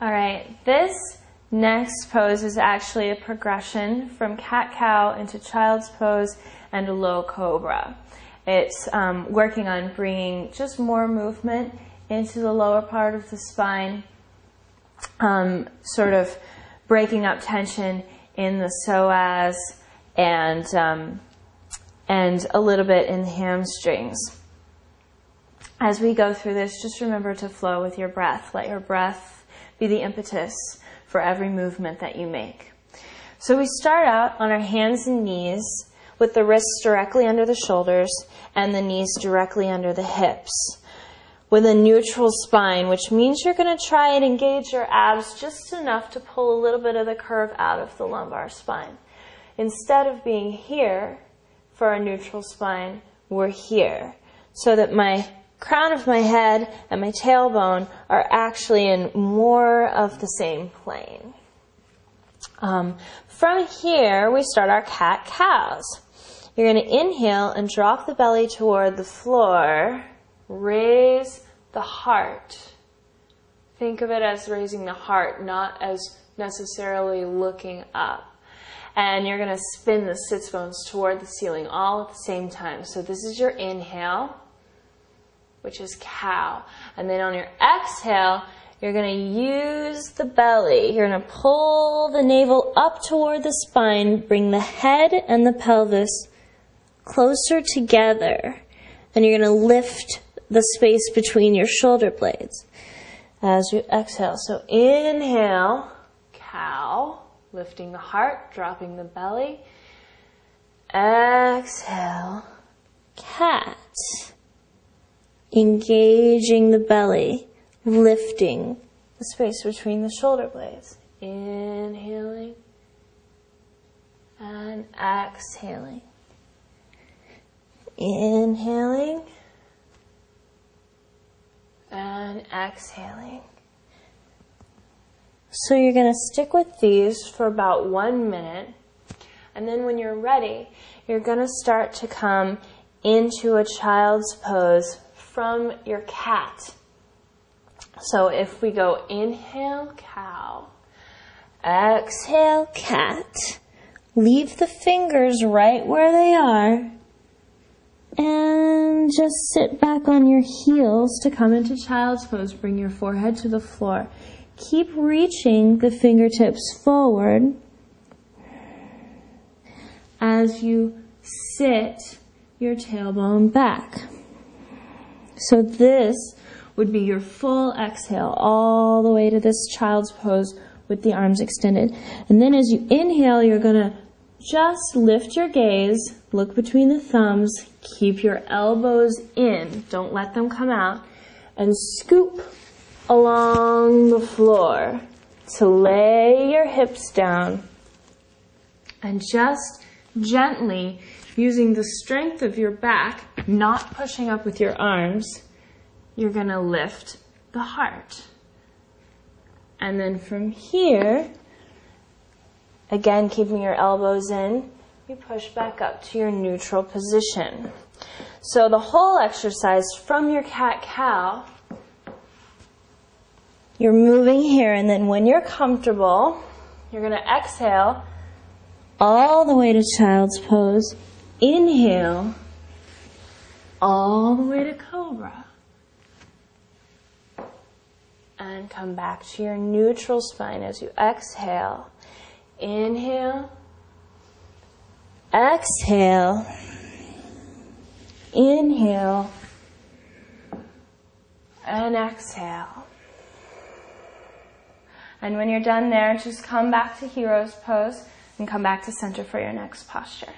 All right, this next pose is actually a progression from cat-cow into child's pose and a low cobra. It's working on bringing just more movement into the lower part of the spine, sort of breaking up tension in the psoas and a little bit in the hamstrings. As we go through this, just remember to flow with your breath. Let your breath be the impetus for every movement that you make. So we start out on our hands and knees with the wrists directly under the shoulders and the knees directly under the hips, with a neutral spine, which means you're going to try and engage your abs just enough to pull a little bit of the curve out of the lumbar spine. Instead of being here for a neutral spine, we're here, so that my crown of my head and my tailbone are actually in more of the same plane. From here, we start our cat-cows. You're going to inhale and drop the belly toward the floor. Raise the heart. Think of it as raising the heart, not as necessarily looking up. And you're going to spin the sits bones toward the ceiling all at the same time. So this is your inhale, which is cow. And then on your exhale, you're going to use the belly. You're going to pull the navel up toward the spine, bring the head and the pelvis closer together. And you're going to lift the space between your shoulder blades as you exhale. So inhale, cow, lifting the heart, dropping the belly. Exhale, cat, engaging the belly, lifting the space between the shoulder blades. Inhaling and exhaling. Inhaling and exhaling. So you're going to stick with these for about 1 minute. And then when you're ready, you're going to start to come into a child's pose from your cat. So if we go inhale, cow, exhale, cat, leave the fingers right where they are, and just sit back on your heels to come into child's pose. Bring your forehead to the floor. Keep reaching the fingertips forward as you sit your tailbone back. So this would be your full exhale all the way to this child's pose with the arms extended. And then as you inhale, you're going to just lift your gaze, look between the thumbs, keep your elbows in, don't let them come out, and scoop along the floor to lay your hips down. And just gently, using the strength of your back, not pushing up with your arms, you're going to lift the heart. And then from here, again, keeping your elbows in, you push back up to your neutral position. So the whole exercise from your cat-cow, you're moving here, and then when you're comfortable, you're going to exhale all the way to child's pose. Inhale all the way to cobra. And come back to your neutral spine as you exhale. Inhale, exhale, inhale, and exhale. And when you're done there, just come back to hero's pose and come back to center for your next posture.